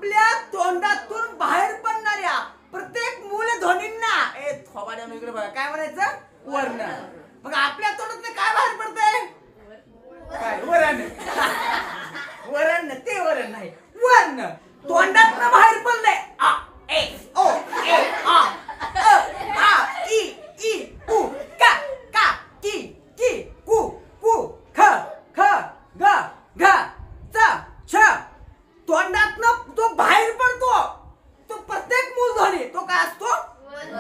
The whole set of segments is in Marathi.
आपल्या तोंडातून बाहेर पडणाऱ्या प्रत्येक मूलध्वनींना थोबाड्यानं इकडे बघा काय म्हणायचं वर्ण. मग आपल्या तोंडातून काय बाहेर पडतंय काय वरण. वरण ते वरण नाही वर्ण तोंडातून बाहेर पडलंय. आ ए ओ ए आ आ ई ई उ का का की की कु कु ख ख ग घ च छ. तोंडातनं जो बाहेर पडतो तो प्रत्येक मूलध्वनी तो काय असतो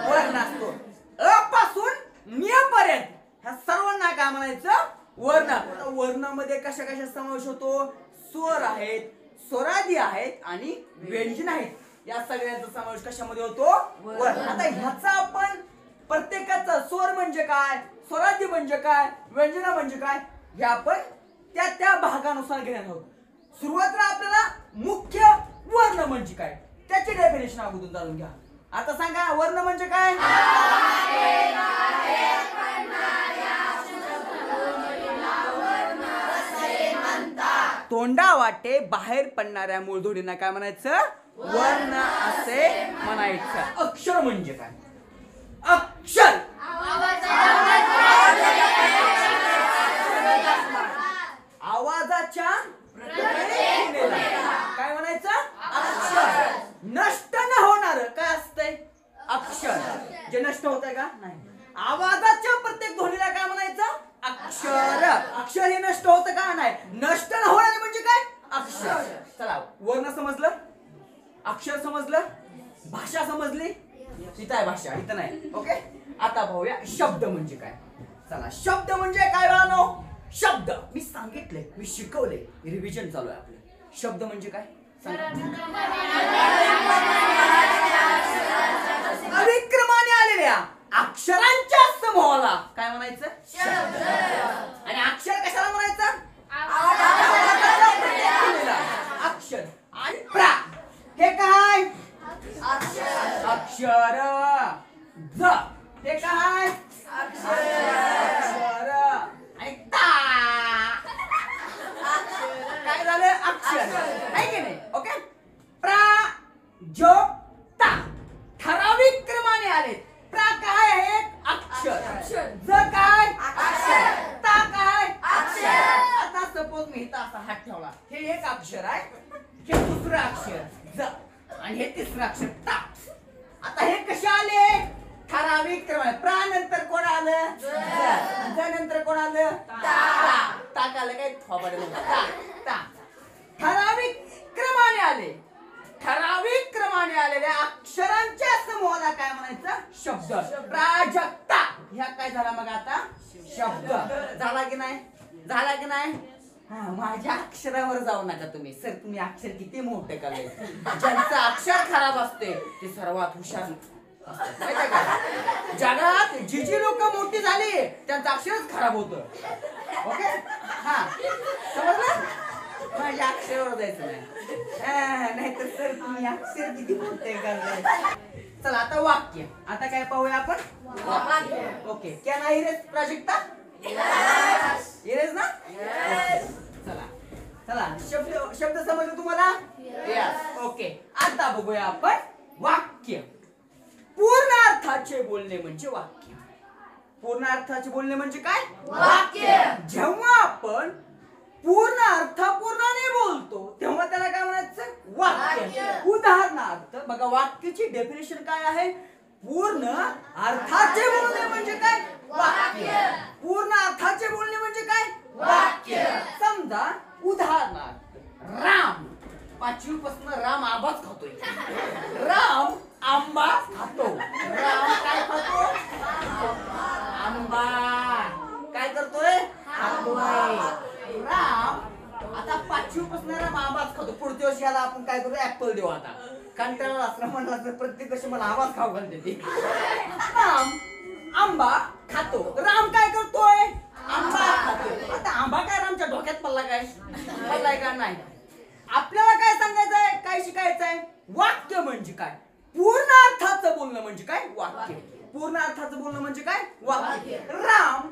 वर्ण असतो. अ पासून न्य पर्यंत ह्या सर्वांना काय म्हणायचं वर्ण. वर्णामध्ये कशा कशा समावेश होतो स्वर आहेत स्वरादी आहेत आणि व्यंजन आहेत. या सगळ्यांचा समावेश कशामध्ये होतो वर्ण. आता ह्याचा आपण प्रत्येकाचा स्वर म्हणजे काय स्वरादी म्हणजे काय व्यंजन म्हणजे काय हे आपण त्या त्या भागानुसार घेणार आहोत. सुरुवातीला आपल्याला मुख्य वर्ण म्हणजे काय त्याची डेफिनेशन अगोदर जाणून घ्या. आता सांगा वर्ण म्हणजे काय. तोंडा वाटे बाहेर पडणाऱ्या मूलध्वनींना काय म्हणायचं वर्ण असे म्हणायचं. अक्षर म्हणजे काय अक्षर आवाजाच्या काय म्हणायचं अक्षर. नष्ट न होणार काय असतंय अक्षर. जे नष्ट होत आहे का नाही. आवाजाच्या प्रत्येक ध्वनीला काय म्हणायचं अक्षर. अक्षर हे नष्ट होतं का नाही. नष्ट न होणार म्हणजे काय अक्षर. चला वर्ण समजलं अक्षर समजलं भाषा समजली. इथं आहे भाषा इथं नाही. ओके आता पाहूया शब्द म्हणजे काय. चला शब्द म्हणजे काय बाळांनो. शब्द मी सांगितले मी शिकवले रिव्हिजन चालू आहे आपलं. शब्द म्हणजे काय अविक्रमाने आलेल्या अक्षरांच्या समूहाला काय म्हणायचं शब्द. आणि अक्षर कशाला म्हणायचं अक्षर. आणि प्रा हे काय अक्षर. ज हे काय अक्षर. आणि ता काय झालं अक्षर आहे की नाही. ओके प्रा जो ता ठराविक क्रमाने आले. प्रा काय आहे अक्षर. ज काय अक्षर. ता काय अक्षर. आता सपोज मी इथं असा हात ठेवला हे एक अक्षर आहे हे दुसरं अक्षर ज आणि हे तिसरं अक्षर ता. आता हे कसे आले ठराविक क्रमाने. प्रा नंतर कोण आलं ज नंतर कोण आलं ता. ता आलं काय थोबाडं ता ता. ठराविक क्रमाने आले. ठराविक क्रमाने आलेल्या अक्षरांच्या समूहाला काय म्हणायचं शब्द. प्राजक्ता ह्या काय झाला मग आता शब्द झाला की नाही झाला की नाही. माझ्या अक्षरावर जाऊ नका तुम्ही सर तुम्ही अक्षर किती मोठे केले. ज्यांचं अक्षर खराब असते ते सर्वात हुशार माहिती का. जगात जी जी लोक मोठी झाली त्यांचं अक्षरच खराब होतं. ओके हा समजलं. माझ्या अक्षरावर जायचं नाही नाहीतर सर तुम्ही अक्षर किती मोठे करताय. चला आता वाक्य. आता काय पाहूया आपण okay can I erase Prajakta erase ना. चला चला शब्द शब्द समजले तुम्हाला यस. ओके आता बघूया आपण वाक्य. पूर्ण अर्थाचे बोलणे म्हणजे वाक्य. पूर्ण अर्थाचे बोलणे म्हणजे काय वाक्य. जेव्हा आपण पूर्ण अर्थपूर्णाने बोलतो तेव्हा त्याला काय म्हणायचं वाक्य. उदाहरणार्थ बघा वाक्याची डेफिनेशन काय आहे. पूर्ण अर्थाचे बोलणे म्हणजे काय वाक्य. पूर्ण अर्थाचे बोलणे म्हणजे काय वाक्य. समजा उदाहरणार्थ राम 5वी पासून राम आंबाच खातोय. राम आंबा खातो. राम काय खातो आंबा. काय करतोय खातोय. राम आता 5वी पासून राम आंबाच खातो. पुढच्या वर्षी याला आपण काय करू ऍपल देऊ. आता कारण त्याला असलं म्हणलं तर प्रत्येक वर्षी मला आंबाच खाऊ घालते ती. राम आंबा खातो. राम काय करतोय आंबा खातो. आता आंबा काय रामच्या डोक्यात पडला काय पडलाय का नाही. आपल्याला काय सांगायचंय काय शिकायचंय वाक्य म्हणजे काय. पूर्ण अर्थाचं बोलणं म्हणजे काय वाक्य. पूर्ण अर्थाचं बोलणं म्हणजे काय वाक्य. राम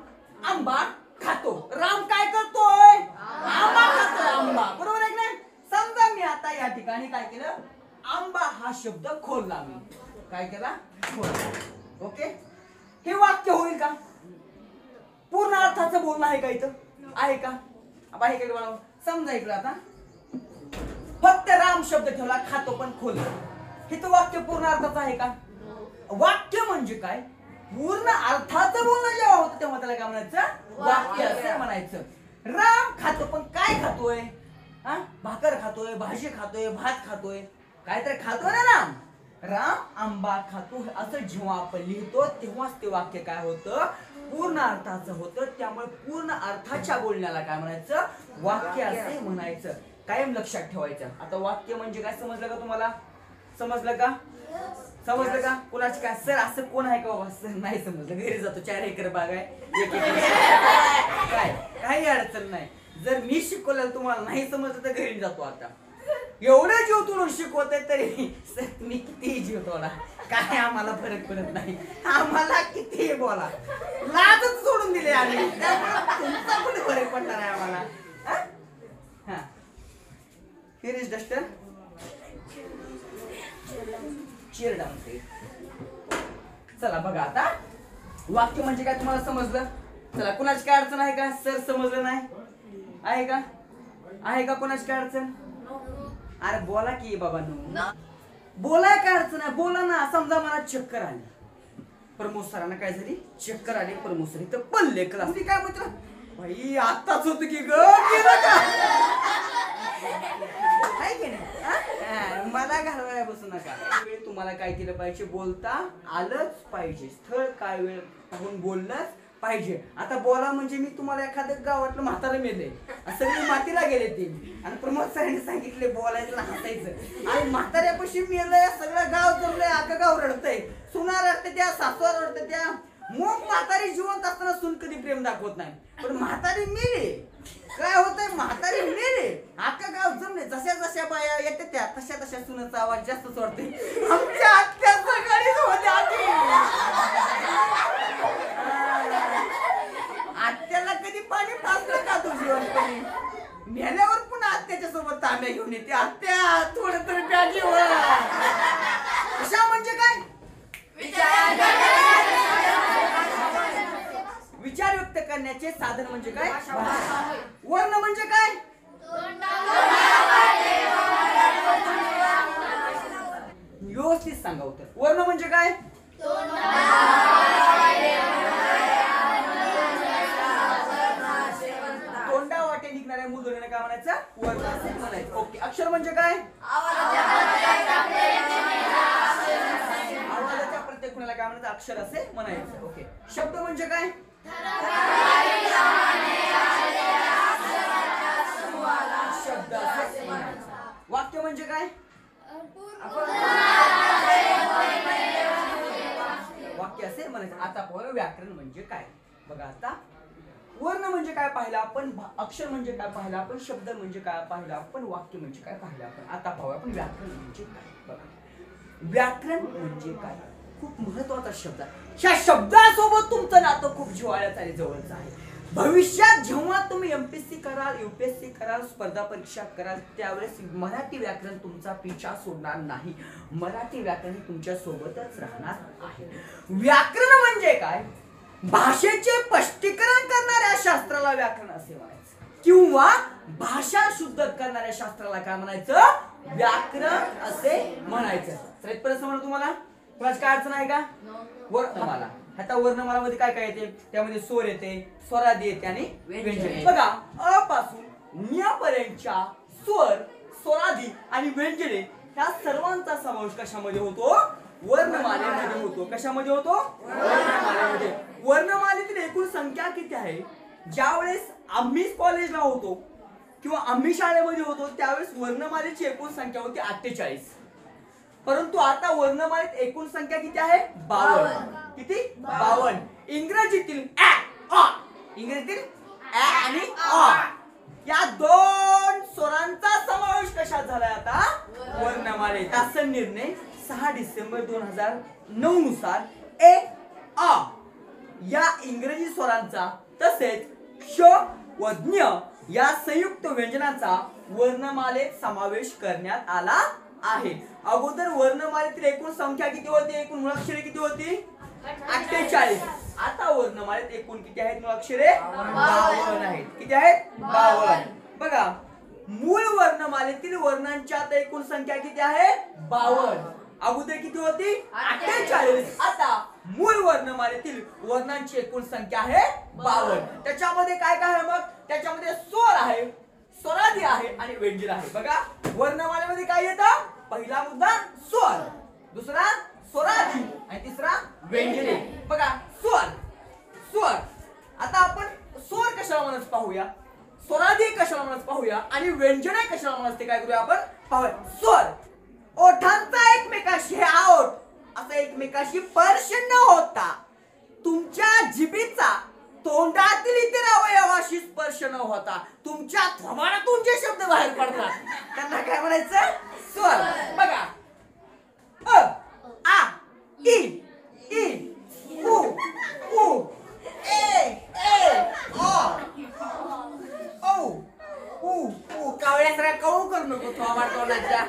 आंबा खातो. राम काय करतोय आंबा खातोय आंबा. बरोबर आहे की नाही. समजा मी आता आता या ठिकाणी काय केलं, आंबा हा शब्द खोलला मी. काय केला, खोलला. ओके, हे वाक्य होईल का? पूर्ण अर्थाचं बोलणं आहे का इथं? आहे का? आहे का बाळा? समजा इकडं आता फक्त राम शब्द ठेवला, खातो पण खोललं, हे तर वाक्य पूर्ण अर्थाचं आहे का? वाक्य म्हणजे काय? पूर्ण अर्थाचं बोलणं जेव्हा होतं तेव्हा त्याला काय म्हणायचं, वाक्य असे म्हणायचं. राम खातो पण काय खातोय? भाकर खातोय, भाजी खातोय, भात खातोय, काहीतरी खातोय ना राम. राम आंबा खातो असं जेव्हा आपण लिहितो तेव्हाच ते वाक्य काय होतं, पूर्ण अर्थाचं होतं. त्यामुळे पूर्ण अर्थाच्या बोलण्याला काय म्हणायचं, वाक्य असे म्हणायचं. कायम लक्षात ठेवायचं. आता वाक्य म्हणजे काय समजलं का तुम्हाला? समजलं का? समजलं का? कोणाची काय सर असं कोण आहे का बाबा? सर नाही समजलं, घरी जातो, 4 एकर बाग आहे, 1 एकर काय, काही अडचण नाही. जर मी शिकवलं तुम्हाला नाही समजलं तर घरी जातो. आता एवढं जीव तुळून शिकवतोय तरी सर तुम्ही कितीही जीव तोडा, काय आम्हाला फरक पडत नाही, आम्हाला कितीही बोला, लाजच सोडून दिले आम्ही, त्यामुळे तुमचा कुठे फरक पडणार आहे आम्हाला. हा, here is duster, chair down. चला बघा आता वाक्य म्हणजे काय तुम्हाला समजलं. चला, कुणाची काय अडचण आहे का? सर समजलं नाही आहे का? आहे का कोणाची काय अडचण? अरे बोला की बाबा, बोलाय काय अडचण आहे? बोला ना. समजा मला चक्कर आली, प्रमोद सरांना काय झाली, चक्कर आली, प्रमोद सर इथं पडले क्लास. मी काय म्हणतो, भाई आताच होत की ग, मला घालवायला बसू नका. वेळ तुम्हाला काय केलं पाहिजे, बोलता आलंच पाहिजे. स्थळ काय वेळ पाहून बोललंच पाहिजे. आता बोला म्हणजे मी तुम्हाला एखाद्या गावातलं म्हातारं मेले, सगळे मातीला गेले ते, आणि प्रमोद सरांनी सांगितले बोलायचं हसायचं, आणि म्हाताऱ्यापाशी मेलंय, सगळं गाव जमलंय, अगं गाव रडतंय, सुना रडते त्या, सासवा रडते त्या. मग म्हातारी जिवंत असताना सून कधी प्रेम दाखवत नाही, पण म्हातारी मेले काय होतंय, म्हातारी मेले, अख्खा गाव जमले, जशा जशा बाया येते त्या तशा तशा सुनाचा आवाज जास्तच वाटते. आमच्या आत्या सकाळीच होत्या, आत्याला कधी पाणी पाजलं का तू जीवनपणी? मेल्यावर पुन्हा आत्याच्या सोबत तांब्या घेऊन येते, आत्या थोडं तरी प्याजी वर. कशा म्हणजे काय, विचार व्यक्त करण्याचे साधन म्हणजे काय, वर्ण म्हणजे काय, व्यवस्थित सांगा उत्तर. वर्ण म्हणजे काय, तोंडा वाटे निघणाऱ्या मुलधोरणीला काय म्हणायचं, वर्ण असे म्हणायचं. ओके. अक्षर म्हणजे काय, आवाजाच्या प्रत्येक गुणाला काय म्हणायचं, अक्षर असे म्हणायचं. ओके. शब्द म्हणजे काय, शब्द असे म्हणायचं. वाक्य म्हणजे काय, वाक्य असे म्हणायचं. आता पाहूया व्याकरण म्हणजे काय. बघा आता वर्ण म्हणजे काय पाहिलं आपण, अक्षर म्हणजे काय पाहिलं आपण, शब्द म्हणजे काय पाहिलं आपण, वाक्य म्हणजे काय पाहिलं आपण. आता पाहूया आपण व्याकरण म्हणजे काय. बघा व्याकरण म्हणजे काय, खूप महत्वाचा शब्द आहे. ह्या शब्दासोबत तुमचं नातं खूप जिव्हाळ्याचं आणि जवळचं आहे. भविष्यात जेव्हा तुम्ही एमपीएससी कराल, यूपीएससी कराल, स्पर्धा परीक्षा कराल, त्यावेळेस मराठी व्याकरण तुमचा पिछा सोडणार नाही. मराठी व्याकरण तुमच्या सोबतच राहणार आहे. व्याकरण म्हणजे काय, भाषेचे स्पष्टीकरण करणाऱ्या शास्त्राला व्याकरण असे म्हणायचं, किंवा भाषा शुद्ध करणाऱ्या शास्त्राला काय म्हणायचं, व्याकरण असे म्हणायचं. तर इथपर्यंत समजलं तुम्हाला? कोणाची काय अडचण आहे का? वर्णमाला. आता वर्णमालामध्ये काय काय येते, त्यामध्ये स्वर येते, स्वरादी येते आणि व्यंजने. बघा अ पासून न्या पर्यंतच्या स्वर, स्वरादी आणि व्यंजने ह्या सर्वांचा समावेश कशामध्ये होतो, वर्णमालेमध्ये होतो. कशामध्ये होतो, वर्णमालेमध्ये. वर्णमालेतील एकूण संख्या किती आहे? ज्यावेळेस आम्ही कॉलेजला होतो किंवा आम्ही शाळेमध्ये होतो त्यावेळेस वर्णमालेची एकूण संख्या होती 48. परंतु आता वर्णमालेत एकूण संख्या किती आहे, 52. किती, 52. इंग्रजीतील इंग्रजीतील आणि या दोन स्वरांचा समावेश कशात झालाय आता, वर्णमालेत. असा निर्णय 6 डिसेंबर 2009 नुसार या इंग्रजी स्वरांचा तसेच श व ज्ञ या संयुक्त व्यंजनाचा वर्णमालेत समावेश करण्यात आला आहे. अगोदर वर्णमालेतील एकूण संख्या किती होती, एकूण मुळाक्षरे किती होती 48. आता वर्णमालेत एकूण किती आहेत मुळाक्षरे 52 आहेत. किती आहेत 52. बघा मूळ वर्णमालेतील वर्णांच्या आता एकूण संख्या किती आहे 52. अगोदर किती होती 48. आता मूळ वर्णमालेतील वर्णांची एकूण संख्या आहे 52. त्याच्यामध्ये काय काय आहे मग, त्याच्यामध्ये स्वर आहे, स्वरादी आहे आणि व्यंजन आहे. बघा वर्णमालेमध्ये काय येतं, पहिला मुद्दा स्वर, दुसरा स्वरादी आणि तिसरा व्यंजने. बघा स्वर, स्वर. आता आपण स्वर कशाला म्हणत पाहूया, स्वरादी कशाला म्हणत पाहूया आणि व्यंजने कशाला म्हणत ते काय करूया आपण पाहूया. स्वर ओठांचा एकमेकाशी, हे ओठ असं एकमेकाशी स्पर्श न होता तुमच्या जिभेचा तोंडातील इतर अवयवाशी स्पर्श न होता तुमच्या थोबाडातून जे शब्द बाहेर पडतात त्यांना काय म्हणायचं स्वर. बघा अ आ इ ई उ उ ए ए ओ उ उ कावळ्यासारखा कळू करू नको थोबाड तोंडाच्या.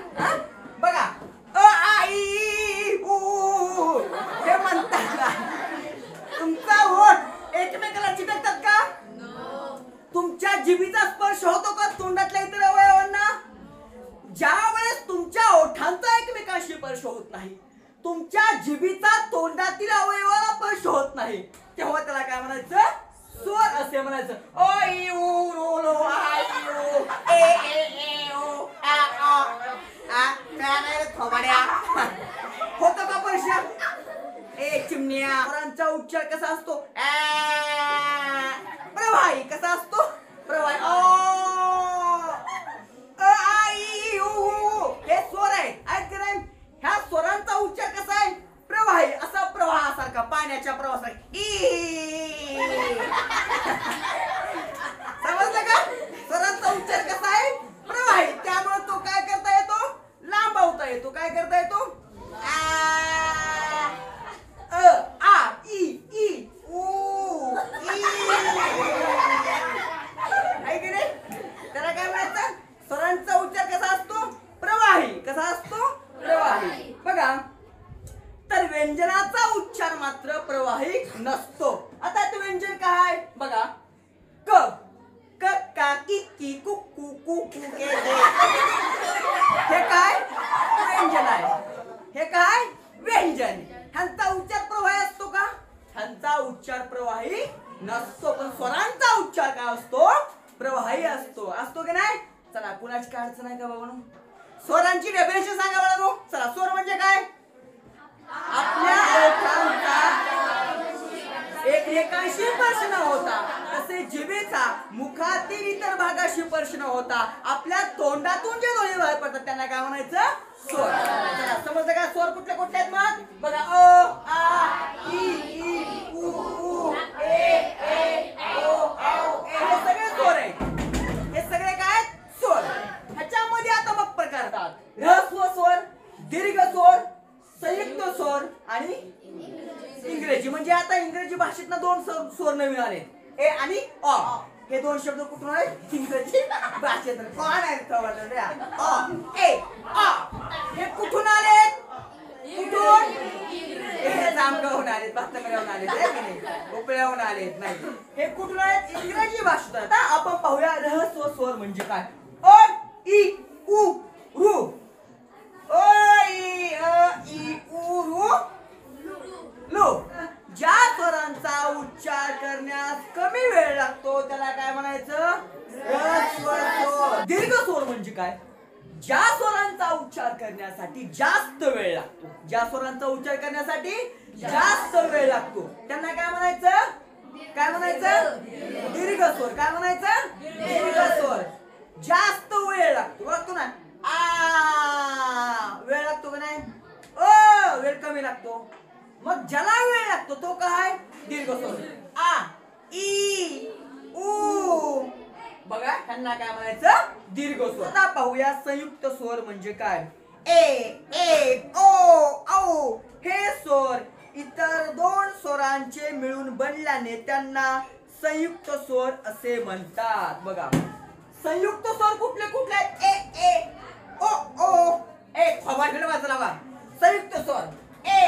बघा अ आ इ उ हे म्हणतात. तुमचा ओठ एकमेकाला चिकटतात का, तुमच्या जिभेचा स्पर्श होतो का तोंडातल्या इतर अवयवांना. ज्या वेळेस तुमच्या ओठांचा एकमेकाशी स्पर्श होत नाही, तुमच्या जिभेचा तोंडातील अवयवाला स्पर्श होत नाही, तेव्हा त्याला काय म्हणायचं स्वर असे म्हणायचं. ओ ई उ रो लो आ ई उ ए ए ए ओ आ आ आ काय थोबाड्या होतो का स्पर्श. ए चिमण्या स्वरांचा उच्चार कसा असतो प्रवाही, कसा असतो प्रवाही. अ आ इ उ हे स्वर आहेत. ह्या स्वरांचा उच्चार कसा आहे प्रवाही, असा प्रवाहासारखा, पाण्याच्या प्रवाहासारखा. समजलं का, स्वरांचा उच्चार कसा आहे प्रवाही, त्यामुळे तो काय करता येतो लांबवता येतो. काय करता येतो अ आ इ ई उ ई आहे की नाही. त्याला काय म्हणायचं स्वरांचा उच्चार कसा असतो प्रवाही, कसा असतो प्रवाही. बघा तर व्यंजनाचा उच्चार मात्र प्रवाही नसतो. आता ते व्यंजन काय बघा क क का की की कु कु कु कु के के, हे काय व्यंजन आहे. हे काय व्यंजन. ह्यांचा उच्चार प्रवाही असतो का, ह्यांचा उच्चार प्रवाही नसतो. पण स्वरांचा उच्चार काय असतो प्रवाही असतो. असतो की नाही. चला कुणाची काय अडचण आहे का बाबांनो, स्वरांची डेफिनेशन सांगा बाळांनो. चला स्वर म्हणजे काय, आपल्या ओठांचा एकमेकांशी स्पर्श न होता, तसे जिभेचा मुखातील इतर भागाशी स्पर्श न होता आपल्या तोंडातून जे ध्वनी बाहेर पडतात त्यांना काय म्हणायचं स्वर. समजलं का स्वर कुठले कुठले आहेत मग. बघा अ आ इ ई उ उ ए ए ओ औ ए हे सगळे स्वर आहेत. हे सगळे काय स्वर. ह्याच्यामध्ये आता मग प्रकार आहेत ऱ्हस्व स्वर, दीर्घ स्वर, संयुक्त स्वर आणि इंग्रजी. म्हणजे आता इंग्रजी भाषेत ना दोन स्वर नवीन आले, ए आणि अ. हे दोन शब्द कुठून आले इंग्रजी भाषेत. कोण आहे अ ए अ हे कुठून आले, कुठून हे जामगावहून आलेत, भातंगड्याहून आलेत, उपळ्याहून आलेत नाही. हे कुठून आलेत इंग्रजी भाषेत. आता आपण पाहूया ऱ्हस्व स्वर म्हणजे काय. अ इ उ रू, अ इ उ रू लो. ज्या स्वरांचा उच्चार करण्यास कमी वेळ लागतो त्याला काय म्हणायचं ऱ्हस्व स्वर. दीर्घ स्वर म्हणजे काय, ज्या स्वरांचा उच्चार करण्यासाठी जास्त वेळ लागतो, ज्या स्वरांचा उच्चार करण्यासाठी जास्त वेळ लागतो त्यांना काय म्हणायचं, काय म्हणायचं दीर्घ स्वर. काय म्हणायचं दीर्घ स्वर. जास्त वेळ लागतो, बघतो ना आ वेळ लागतो का नाही, अ वेळ कमी लागतो. मग ज्याला वेळ लागतो तो काय दीर्घ स्वर. आ ई उ बघा त्यांना काय म्हणायचं दीर्घ स्वर. आता पाहूया संयुक्त स्वर म्हणजे काय. ए ए ओ औ हे स्वर इतर दोन स्वरांचे मिळून बनल्याने त्यांना संयुक्त स्वर असे म्हणतात. बघा संयुक्त स्वर कुठले कुठले आहेत? ए ए ओ ओ ए खबाकडे वाचला बा. संयुक्त स्वर ए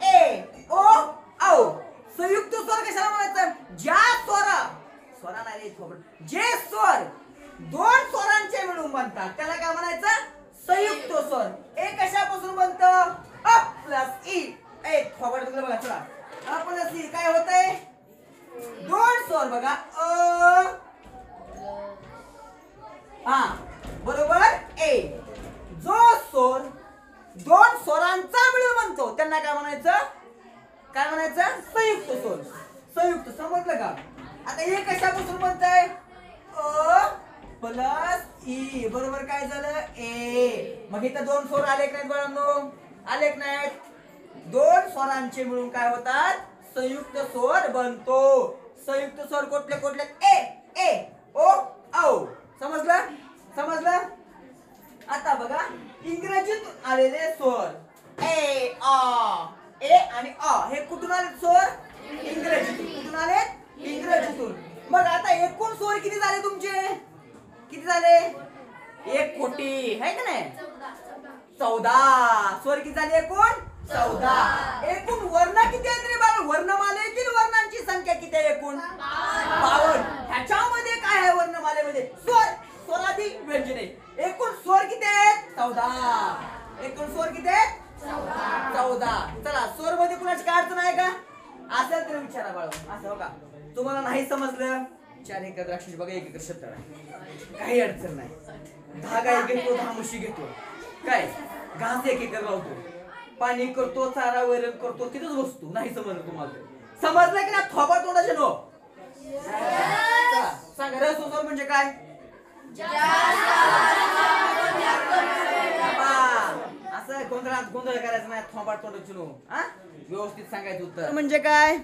ए ओ औ. संयुक्त स्वर कशाला म्हणायचं? ज्या स्वरा नाही रे खबर, जे स्वर दोन स्वरांचे मिळून बनतात त्याला काय म्हणायचं? संयुक्त स्वर. ए कशापासून बनतं? अ प्लस ई. ए खबर तुला बघा चला. अ प्लस ई काय होतंय? दोन स्वर बघा. अ हा बरोबर ए. जो स्वर दोन स्वरांचा मिळून बनतो त्यांना काय म्हणायचं? काय म्हणायचं? संयुक्त स्वर. संयुक्त समजलं का? आता हे कशापासून बनतंय? अ प्लस ई. बरोबर काय झालं? ए. मग इथं दोन स्वर आले नाहीत बाळांनो? आले नाहीत? दोन स्वरांचे मिळून काय होतात? संयुक्त स्वर बनतो. संयुक्त स्वर कुठले कुठले? ए ए ओ औ. समजलं? समजलं? आता बघा इंग्रजीतून आलेले स्वर ए आ. ए आणि अ हे कुठून आले स्वर? इंग्रजीतून. कुठून आले? इंग्रजीतून. मग आता एकूण स्वर किती झाले तुमचे? किती झाले? 1 कोटी है का नाही? 14 स्वर किती झाले एकूण? 14. एकूण वर्ण किती आहेत रे बाबा? वर्णमालेतील वर्णांची संख्या किती आहे एकूण? 52. ह्याच्यामध्ये काय आहे वर्णमालेमध्ये? स्वर, स्वरादी, व्यंजने. एकूण स्वर किती आहेत? 14. एकूण स्वर किती आहेत? 14. चला स्वर मध्ये कुणाची काय अडचण आहे का? असेल तर विचारा बाळा. असं हो का? तुम्हाला नाही समजलं? 4 एकर द्राक्षाची बघा 1 एकर क्षेत्र आहे. काही अडचण नाही. 10 गाय घेतो 10 म्हशी घेतो. काय घास 1 एकर लावतो. पाणी करतो, चारा वैरण करतो, तिथेच बसतो. नाही समजलं तुम्हाला? समजलं की ना? थोबा तोंडाचे नो. सांगा रसोसर म्हणजे काय? असं गोंधळ करायचं नाही. थोबा तोंडाचे नो. हा व्यवस्थित सांगायचं उत्तर म्हणजे काय?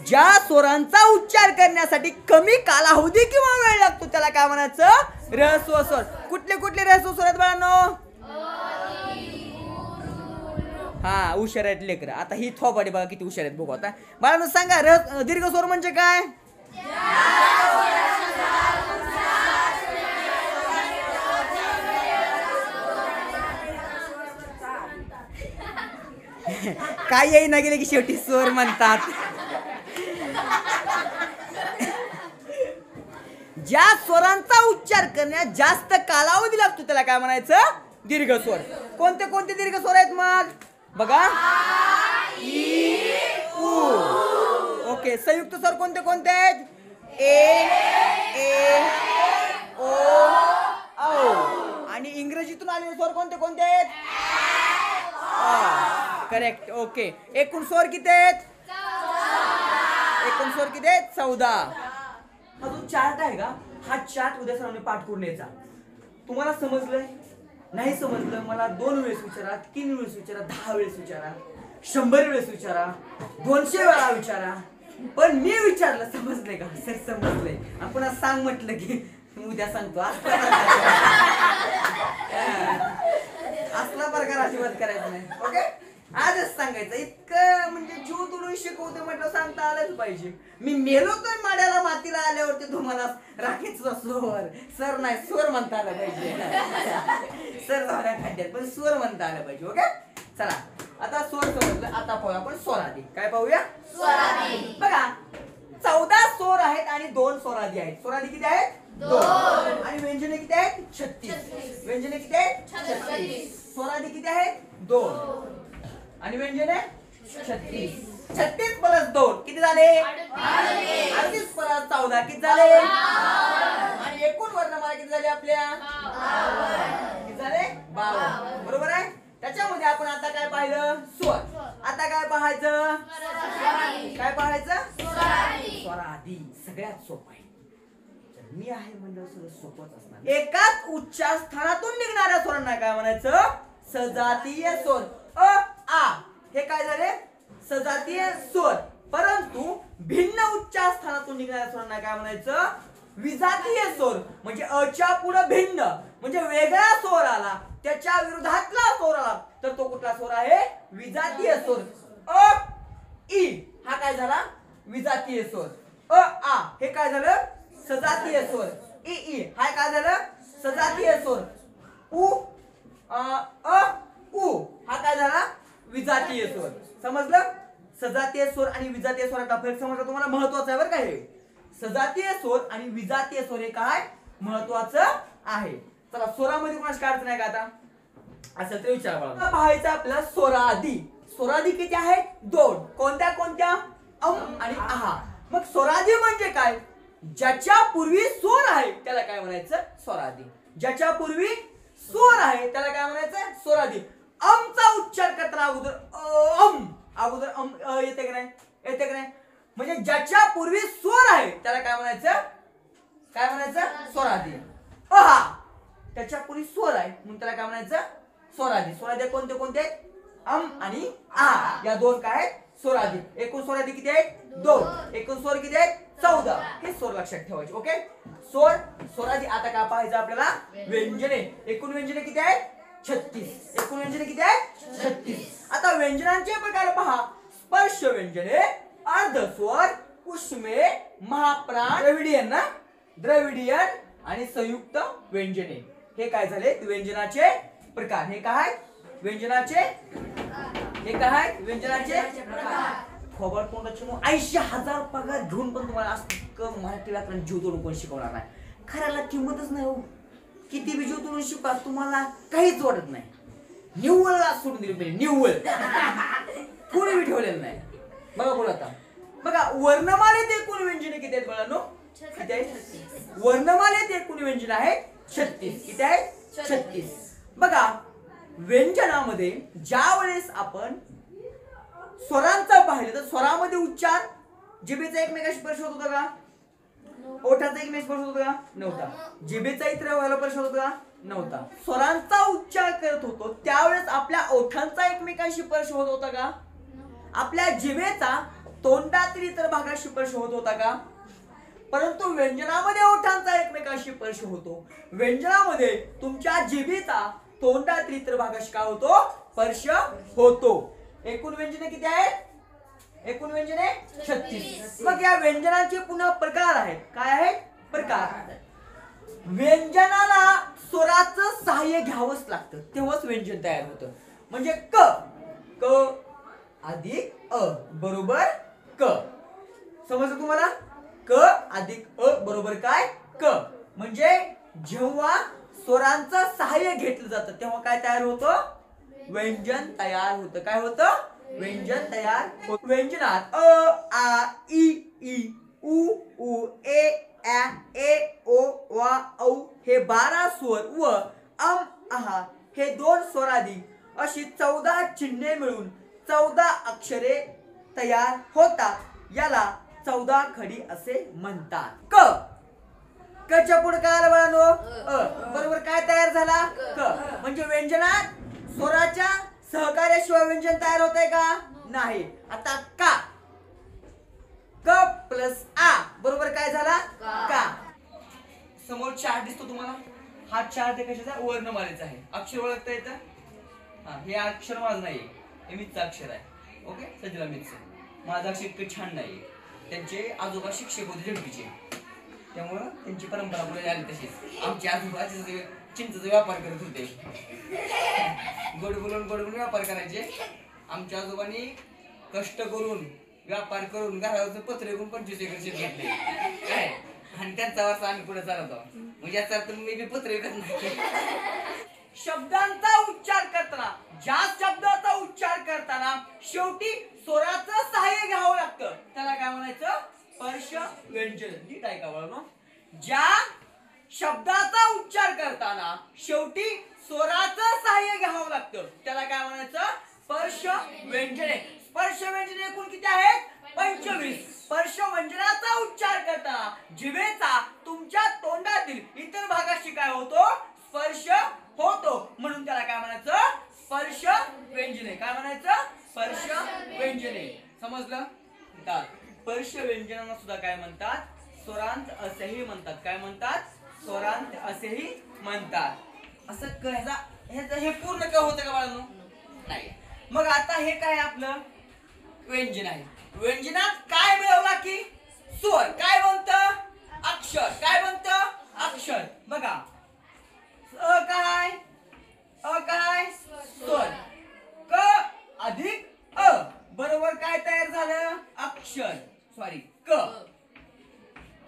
ज्या स्वरांचा उच्चार करण्यासाठी कमी कालावधी किंवा वेळ लागतो त्याला काय म्हणायचं? ऱ्हस्व स्वर. कुठले कुठले ऱ्हस्व स्वर आहेत बाळांनो? हा हुशार आहेत लेकर. आता ही थोबाडी बघा किती हुशार आहेत बघू. आता बाळांनो सांगा दीर्घ स्वर म्हणजे काय? काय येई ना गेले की शेवटी स्वर म्हणतात. ज्या स्वरांचा उच्चार करण्यास जास्त कालावधी लागतो त्याला काय म्हणायचं? दीर्घ स्वर. कोणते कोणते दीर्घ स्वर आहेत मग बघा? ई उ. ओके. संयुक्त स्वर कोणते कोणते आहेत? ए ए ओ औ. आणि इंग्रजीतून आलेले स्वर कोणते कोणते आहेत? करेक्ट. ओके. एकूण स्वर किती आहेत? एकूण स्वर किती आहेत? 14. हा जो चार्ट आहे का? हा चार्ट उद्या सरांनी पाठ करून यायचा. तुम्हाला समजलंय? नाही समजलं मला 2 वेळेस विचारा, 3 वेळेस विचारा, 10 वेळेस विचारा, 100 वेळेस विचारा, 200 वेळा विचारा. पण मी विचारलं समजलंय का? सर समजलंय. आपण सांग म्हटलं की उद्या सांगतो. असला प्रकार अजिबात करायचा नाही. ओके. आजच सांगायचं. इतकं म्हणजे जीव तुडून शिकवते म्हटलं सांगता आलंच पाहिजे. मी मेलो तर माड्याला मातीला आल्यावरती तुम्हाला राखीचा स्वर सर नाही स्वर म्हणता आलं पाहिजे. सर झाल्या खड्ड्यात पण स्वर म्हणता आलं पाहिजे. ओके. चला आता स्वर समजलं. आता पाहूया आपण स्वरादी. काय पाहूया? स्वरादी. बघा 14 स्वर आहेत आणि 2 स्वरादी आहेत. स्वरादी किती आहेत? 2. आणि व्यंजने किती आहेत? 36. व्यंजने किती आहेत? 36. स्वरादी किती आहेत? 2. आणि व्यंजने 36. 36 प्लस 2 किती झाले? 38 प्लस 14 किती झाले? आणि एकूण वर्णमाला किती झाले आपल्या? किती झाले? 52. बरोबर आहे. त्याच्यामध्ये आपण आता काय पाहिलं? स्वर. आता काय पाहायचं? काय पाहायचं? स्वरादी. सगळ्यात सोपं आहे. मी आहे म्हणजे सगळं सोपंच असणार. एकाच उच्चार स्थानातून निघणाऱ्या स्वरांना काय म्हणायचं? सजातीय स्वर. अ आ हे काय झाले? सजातीय स्वर. परंतु भिन्न उच्चार स्थानातून निघणाऱ्या स्वरांना काय म्हणायचं? विजातीय स्वर. म्हणजे अच्या पुढे भिन्न म्हणजे वेगळा स्वर आला, त्याच्या विरोधातला स्वर आला तर तो कुठला स्वर आहे? विजातीय स्वर. अ ई हा काय झाला? विजातीय स्वर. अ आ हे काय झालं सजातीय स्वर. इ ई हा काय झालं सजातीय स्वर. उ अ उ हा काय झाला विजातीय स्वर. समजलं सजातीय स्वर आणि विजातीय स्वराचा फरक समजला तुम्हाला महत्वाचा आहे बरं का. हे सजातीय स्वर आणि विजातीय स्वर हे काय महत्वाचं आहे. चला स्वरामध्ये कोणाच काय अडचण आहे का आता असं ते विचार करा. पाहायचं आपल्याला स्वरादी. स्वरादी किती आहेत दोन. कोणत्या कोणत्या अम आणि आहा. मग स्वरादी म्हणजे काय ज्याच्या पूर्वी स्वर आहे त्याला काय म्हणायचं स्वरादी. ज्याच्या पूर्वी स्वर आहे त्याला काय म्हणायचं स्वरादी. अमचा उच्चार करताना अगोदर अम येते की नाही येते की नाही. म्हणजे ज्याच्या पूर्वी स्वर आहे त्याला काय म्हणायचं स्वरादी. अहा त्याच्या पूर्वी स्वर आहे म्हणून त्याला काय म्हणायचं स्वरादी. स्वरादी कोणते कोणते अम आणि आ या दोन काय आहेत स्वरादी. एकूण स्वरादी किती आहेत दोन. एकूण स्वर किती आहेत 14. हे स्वर लक्षात ठेवायचे. ओके स्वरादी. आता काय पाहायचं आपल्याला व्यंजने. एकूण व्यंजने किती आहेत 36. एकूण व्यंजने किती आहेत 36. आता व्यंजनांचे प्रकार पहा. स्पर्श व्यंजने अर्धस्वर उष्मे महाप्राण द्रविडियन आणि संयुक्त व्यंजने. हे काय झाले व्यंजनाचे प्रकार. हे काय व्यंजनाचे खबर तोंडाचे 80,000 पगार घेऊन पण तुम्हाला असं मराठी व्याकरण जीव तोडून कोण शिकवणार नाही. खऱ्याला किंमतच नाही हो. किती बी जीव तोडून शिकवा तुम्हाला काहीच वाटत नाही. निव्वळला सोडून दिली पाहिजे. निव्वळ कोणी बी ठेवलेलं नाही. बघा बोला आता बघा वर्णमालेत एकूण व्यंजने किती आहेत बाळांनो किती आहेत. वर्णमालेत एकूण व्यंजन आहेत 36. किती आहेत 36. बघा व्यंजनामध्ये ज्या वेळेस आपण स्वरांचा पाहिलं तर स्वरामध्ये उच्चार जिभेचा एकमेकाशी स्पर्श होत होता का ओठाचा एकमेकाशी स्पर्श होत होता का नव्हता. जिभेचा इतर व्हायला स्पर्श होत होता का नव्हता. स्वरांचा उच्चार करत होतो त्यावेळेस आपल्या ओठांचा एकमेकांशी स्पर्श होत होता का. आपल्या जिभेचा तोंडातील इतर भागाशी स्पर्श होत होता का. परंतु व्यंजनामध्ये ओठांचा एकमेकांशी स्पर्श होतो. व्यंजनामध्ये तुमच्या जिभेचा तोंडातील इतर भागाशी काय होतो स्पर्श होतो. एकूण व्यंजने किती आहेत एकूण व्यंजने 36. मग या व्यंजनांचे पुन्हा प्रकार आहेत. काय आहेत प्रकार. व्यंजनाला स्वराचं सहाय्य घ्यावंच लागतं तेव्हाच व्यंजन तयार होतं. म्हणजे क अधिक अ बरोबर क. समजलं तुम्हाला. क अधिक अ बरोबर काय क. म्हणजे जेव्हा स्वरांचं सहाय्य घेतलं जातं तेव्हा काय तयार होतं व्यंजन तयार होतं. काय होतं व्यंजन तयार होतं. व्यंजनात अ आ इ ई उ उ ए ए ओ वा औ हे 12 स्वर व अम आहा हे 2 स्वरादी अशी 14 चिन्हे मिळून 14 अक्षरे तयार होतात. याला 14 खडी असे म्हणतात. कच्या पुढे काय आलं बाळांनो बरोबर काय तयार झाला क. म्हणजे व्यंजनात स्वराच्या सहकार्याशिवाय व्यंजन तयार होतंय का नाही. आता क प्लस आ बरोबर काय झाला का. समोर चार्ट दिसतो तुम्हाला. हा चार्ट कशाचा वर्णमालेचा आहे. अक्षर ओळखता येतं. हा हे अक्षर माझं नाहीये हे मितचं अक्षर आहे. ओके सजला मितचं. माझा अक्षर इतकं छान नाही. त्यांचे आजोबा शिक्षक होते झडपीचे त्यामुळं त्यांची परंपरा पुढे आली तशीच. आमचे आजोबा चिंचेचा व्यापार करत होते. गोड बोलून व्यापार करायचे. आमच्या आजोबांनी कष्ट करून व्यापार करून घरावरचं पत्र विकून 25 एकर शेत घेतले काय आणि त्यांचा वारसा आम्ही पुढे चालत आहोत. म्हणजे याचा अर्थ मी बी पत्र विकत नाही. शब्दांचा उच्चार करताना ज्या शब्दाचा उच्चार करताना शेवटी स्वराचं सहाय्य घ्यावं लागतं त्याला काय म्हणायचं स्पर्श व्यंजन. नीट ऐका बाळांनो. ज्या शब्दाचा उच्चार करताना शेवटी स्वराचं सहाय्य घ्यावं लागतं त्याला काय म्हणायचं स्पर्श व्यंजने. स्पर्श व्यंजने एकूण किती आहेत 25. स्पर्श व्यंजनाचा उच्चार करताना जिभेचा तुमच्या तोंडातील इतर भागाशी काय होतो स्पर्श होतो म्हणून त्याला काय म्हणायचं स्पर्श व्यंजने. काय म्हणायचं स्पर्श व्यंजने. समजलं. स्पर्श व्यंजनांना सुद्धा काय म्हणतात स्वरांत असेही म्हणतात. काय म्हणतात स्वरांत असेही म्हणतात. असं हे पूर्ण काय होतं का बाळांनो नाही. मग आता हे काय आपलं व्यंजन आहे. व्यंजनात काय मिळवला की स्वर काय बनतं अक्षर काय बनतं अक्षर बघा काय स्वर क अधिक अ बरोबर काय तयार झालं अक्षर सॉरी क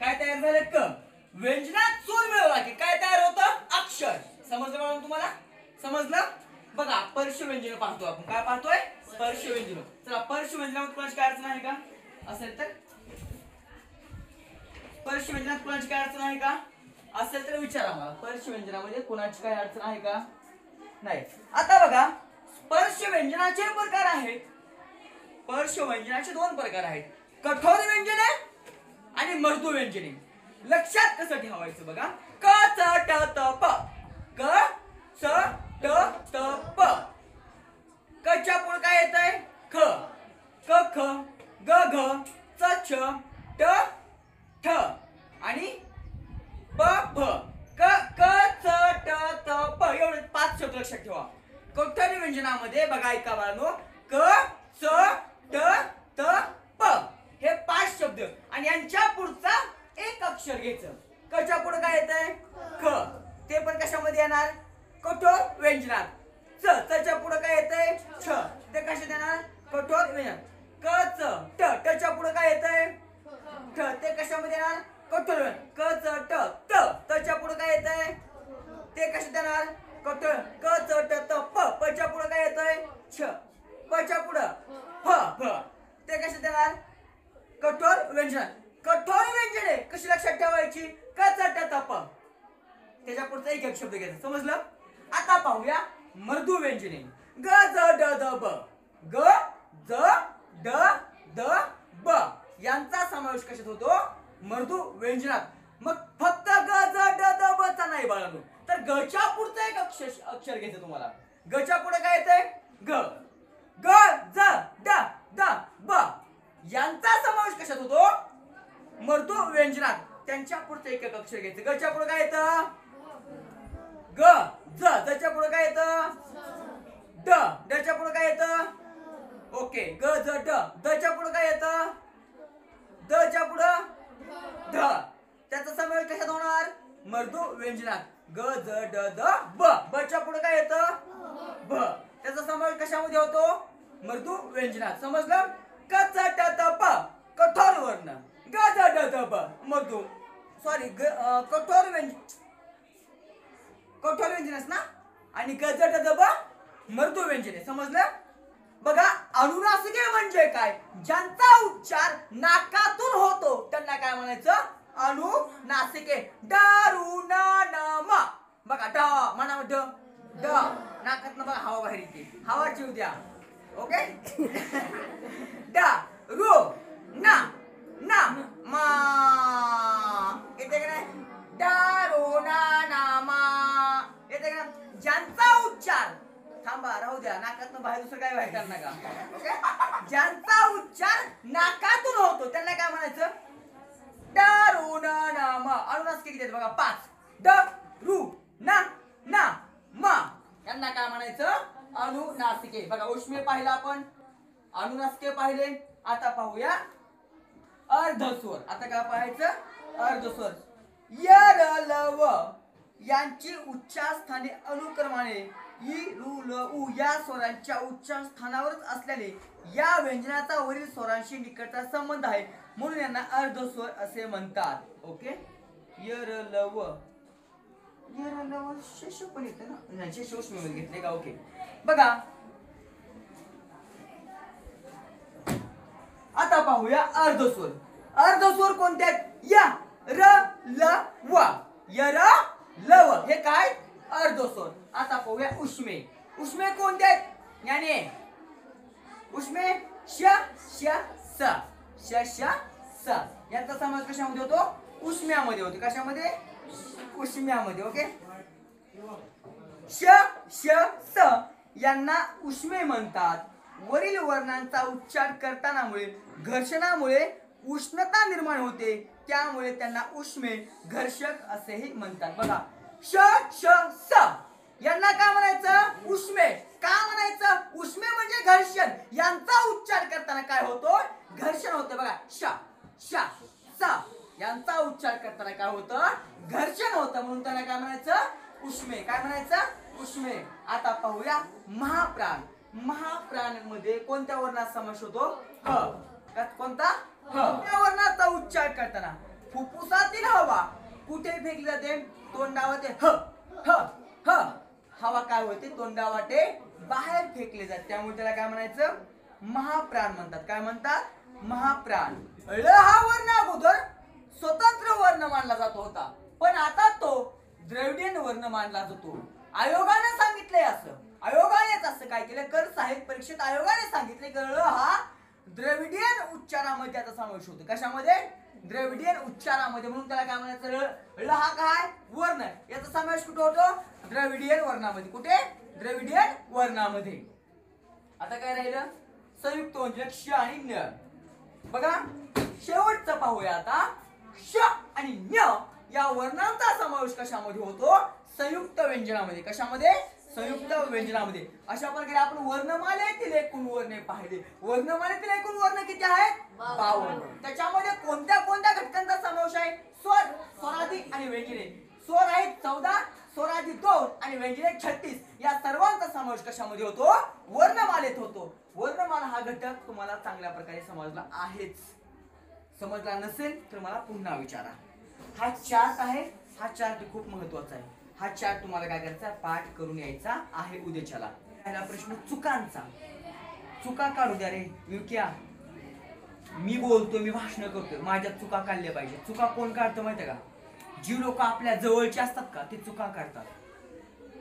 काय तयार झालं क व्यंजनात स्वर मिळवला की काय तयार होतं अक्षर समजलं मॅडम तुम्हाला समजलं बघा स्पर्श व्यंजन पाहतो आपण काय पाहतोय स्पर्श व्यंजन चला स्पर्श व्यंजनामध्ये कोणाची काय अडचण आहे का असेल तर स्पर्श व्यंजनात कोणाची काय अडचण आहे का असेल तर विचारा मला स्पर्श व्यंजनामध्ये कोणाची काय अडचण आहे का नाही आता बघा स्पर्श व्यंजनाचे प्रकार आहेत स्पर्श व्यंजनाचे दोन प्रकार आहेत कठोर व्यंजने आणि मृदू व्यंजने लक्षात कसं ठेवायचं बघा क च ट त प क च ट त प कच्या पुढे काय येतंय ख क ख ग घ च छ ट ठ आणि प फ क क च ट त प एवढे 5 शब्द लक्षात ठेवा कठोर व्यंजनामध्ये बघा ऐका बाळांनो क च ट त प हे 5 शब्द आणि यांच्या पुढचा एक अक्षर घ्यायचं कच्या पुढे काय येतंय ख ते पण कशामध्ये येणार कठोर व्यंजनात च च्या पुढे काय येतंय छ ते कशात येणार कठोर व्यंजन क च ट च्या पुढे काय येतंय ठ ते कशामध्ये येणार कठोर क च ट त च्या पुढे काय येतंय ते कशात येणार कठोर क च ट त प च्या पुढे काय येतंय छ प च्या पुढे फ फ ते कशात येणार कठोर व्यंजन कठोर व्यंजने कशी लक्षात ठेवायची क च ट त प त्याच्या पुढचा एक शब्द घ्यायचा समजलं आता पाहूया मृदू व्यंजने ग ज ड द ब ग ज ड द ब यांचा समावेश कशात होतो मृदू व्यंजनात मग फक्त ग ज ड द ब चा नाही बाळांनो तर ग च्या पुढचं एक अक्षर घ्यायचं तुम्हाला ग च्या पुढे काय येतंय ग ग ज ड द ब यांचा समावेश कशात होतो मृदू व्यंजनात त्यांच्या पुढचं एक अक्षर घ्यायचं ग च्या पुढे काय येतं ग ज च्या पुढे काय येतं ड च्या पुढे काय येतं ओके ग ज ड च्या पुढे काय येतं द च्या पुढे ध त्याचा समावेश कशात होणार मृदू व्यंजनात ग ज ड द ब च्या पुढे काय येतं ब त्याचा समावेश कशामध्ये होतो मृदू व्यंजनात समजलं क च ट त प कठोर वर्ण ग ज ड द ब मृदू सॉरी कठोर व्यंजनच ना आणि ग ज ड द ब मृदू व्यंजने समजलं बघा अनुनासिके म्हणजे काय ज्यांचा उच्चार नाकातून होतो त्यांना काय म्हणायचं अनुनासिके दारू ना न म बघा ड म्हणा ड ड नाकातनं बघा हवा बाहेर येते हवा जीव द्या ओके ड रु ना ना मा येते का नाही दारू ना ना मा येते का ज्यांचा उच्चार थांबा राहू द्या नाकातून बाहेर दुसरं काय बाहेर करणार का ओके ज्यांचा उच्चार नाकातून होतो त्यांना काय म्हणायचं दारू ना ना म अनुनासिके किती बघा 5 ड रु ना ना म यांना काय म्हणायचं अनुनासिके बघा उष्मे पाहिला आपण अनुनासिके पाहिले आता पाहूया अर्धस्वर आता काय पाहायचं अर्धस्वर य र ल व यांची उच्चार स्थाने अनुक्रमाने इ रु ल उ या स्वरांच्या उच्चार स्थानावरच असल्याने या व्यंजनाचा वरील स्वरांशी निकटचा संबंध आहे म्हणून यांना अर्धस्वर असे म्हणतात ओके य र ल व शेष पण येते ना नाही शेष उष्मे घेतले का ओके बघा आता पाहूया अर्धस्वर अर्धस्वर कोणते आहेत य र ल व य र ल व हे काय अर्धस्वर आता पाहूया उष्मे उष्मे कोणते आहेत याने उष्मे श श स श श स यांचा समावेश कशामध्ये होतो उष्म्यामध्ये होतो कशामध्ये उष्म्यामध्ये ओके श श स यांना उष्मे म्हणतात वरील वर्णांचा उच्चार करतानामुळे घर्षणामुळे उष्णता निर्माण होते त्यामुळे त्यांना उष्मे घर्षक असेही म्हणतात बघा श श स यांना काय म्हणायचं उष्मे. का म्हणायचं उष्मे म्हणजे घर्षण. यांचा उच्चार करताना काय होतो घर्षण होतं बघा. श श स यांचा उच्चार करताना काय होतं घर्षण होतं म्हणून त्याला काय म्हणायचं उष्मे. काय म्हणायचं उष्मे. आता पाहूया महाप्राण. महाप्राण मध्ये कोणत्या वर्णाचा समावेश होतो ह. कोणता ह. त्या वर्णाचा उच्चार करताना फुफ्फुसातील हवा कुठे फेकली जाते तोंडावाटे ह ह ह. हवा काय होते तोंडावाटे बाहेर फेकले जाते त्यामुळे त्याला काय म्हणायचं महाप्राण म्हणतात. काय म्हणतात महाप्राण. ळ हा वर्ण अगोदर स्वतंत्र वर्ण मानला जात होता पण आता तो द्रविडियन वर्ण मानला जातो. आयोगाने सांगितलंय असं. आयोगानेच असं काय केलं कर साहित्य परीक्षेत आयोगाने सांगितले की ळ हा द्रविडियन उच्चारामध्ये आता समावेश होतो. कशामध्ये द्रविडियन उच्चारामध्ये म्हणून त्याला काय म्हणायचं ळ हा काय वर्ण याचा समावेश कुठे होतो द्रविडियन वर्णामध्ये. कुठे द्रविडियन वर्णामध्ये. आता काय राहिलं संयुक्त व्यंजन श आणि ञ. बघा शेवटचं पाहूया आता. श आणि ञ या वर्णांचा समावेश कशामध्ये होतो संयुक्त व्यंजनामध्ये. कशामध्ये संयुक्त व्यंजनामध्ये. अशा प्रकारे आपण वर्णमालेतील एकूण वर्णे पाहिले. वर्णमालेतील एकूण वर्ण किती आहेत 52. त्याच्यामध्ये कोणत्या कोणत्या घटकांचा समावेश आहे स्वर स्वरादी आणि व्यंजने. स्वर आहेत 14 स्वरादी 2 आणि व्यंजने 36. या सर्वांचा समावेश कशामध्ये होतो वर्णमालेत होतो. वर्णमाला हा घटक तुम्हाला चांगल्या प्रकारे समजला आहेच. समजला नसेल तर मला पुन्हा विचारा. हा चार्ट आहे. हा चार्ट खूप महत्वाचा आहे. हा चार्ट तुम्हाला काय करायचा पाठ करून यायचा आहे उद्याच्याला. पहिला प्रश्न चुकांचा. चुका काढू द्या रे युक्या. मी बोलतो मी भाषण करतोय माझ्या चुका काढल्या पाहिजे. चुका कोण काढतं माहितीये का जी लोक आपल्या जवळचे असतात का ते चुका काढतात.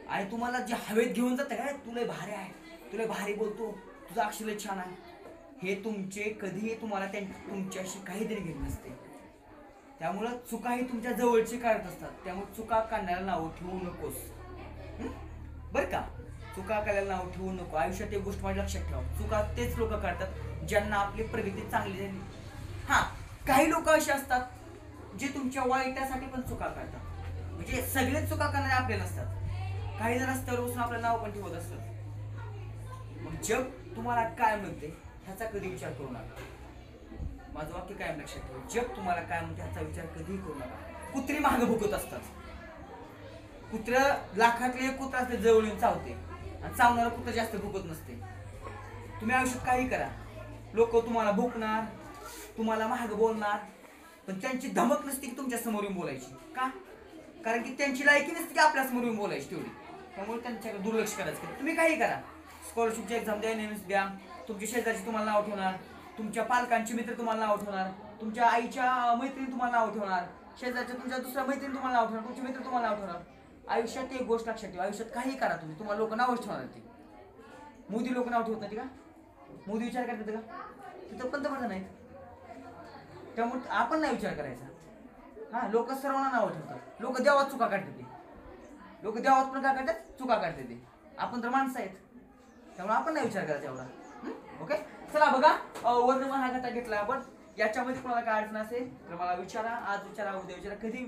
आणि तुम्हाला जे हवेत घेऊन जाते काय तुला भारी आहे तुला भारी बोलतो तुझा अक्षर छान आहे हे तुमचे कधीही तुम्हाला तुमच्याशी काहीतरी घेत नसते. त्यामुळं चुका ही तुमच्या जवळचे काढत असतात. त्यामुळे चुका काढण्याला नाव ठेवू नकोस बर का. चुका काढायला नाव ठेवू नको. आयुष्यात एक गोष्ट माझ्या लक्षात ठेवा चुका तेच लोक काढतात ज्यांना आपली प्रगती चांगली झाली. हा काही लोक असे असतात जे तुमच्या वाईटासाठी पण चुका काढतात. म्हणजे सगळेच चुका करणारे आपले नसतात. काही जण रस्त्यावर बसून आपलं नाव पण ठेवत असतात. मग जग तुम्हाला काय म्हणते ह्याचा कधी विचार करू नका. माझं वाक्य काय लक्षात ठेवा जग तुम्हाला काय म्हणते ह्याचा विचार कधीही करू नका. कुत्री मागे भुकत असतात. कुत्र लाखातले एक कुत्र असते जवळ येऊन चावते आणि चावणारा कुत्र जास्त भुकत नसते. तुम्ही आयुष्यात काही करा लोक तुम्हाला भुकणार तुम्हाला महाग बोलणार पण त्यांची धमक नसते की तुमच्या समोर येऊन बोलायची. का कारण की त्यांची लायकी नसते की आपल्या समोर येऊन बोलायची तेवढी. त्यामुळे त्यांच्याकडे दुर्लक्ष करायचं. तुम्ही काही करा स्कॉलरशिपची एक्झाम द्या नेहमीच द्या. तुमच्या शेजारची तुम्हाला नाव ठेवणार तुमच्या पालकांचे मित्र तुम्हाला नाव ठेवणार तुमच्या आईच्या मैत्रिणी तुम्हाला नाव ठेवणार शेजारच्या तुमच्या दुसऱ्या मैत्रिणी तुम्हाला नाव ठेवणार तुमचे मित्र तुम्हाला नाव ठेवणार. आयुष्यात एक गोष्ट लक्षात ठेवा आयुष्यात काही करा तुम्हाला लोक नावच ठेवणार ते. मोदी लोक नाव ठेवत नाही का मोदी विचार करतात का तिथं पंतप्रधान आहेत. त्यामुळे आपण नाही विचार करायचा. हा लोक सर्वांना नाव ठेवतात. लोक देवात चुका काढतात ते. लोक देवात पण काय करतात चुका काढतात ते. आपण तर माणसं आहेत त्यामुळे आपण नाही विचार करायचा एवढा. ओके चला बघा वर्णमान हा घटक घेतला आपण. याच्यामध्ये कोणाला काय अडचण असेल तर मला विचारा. आज विचारा उद्या विचारा कधी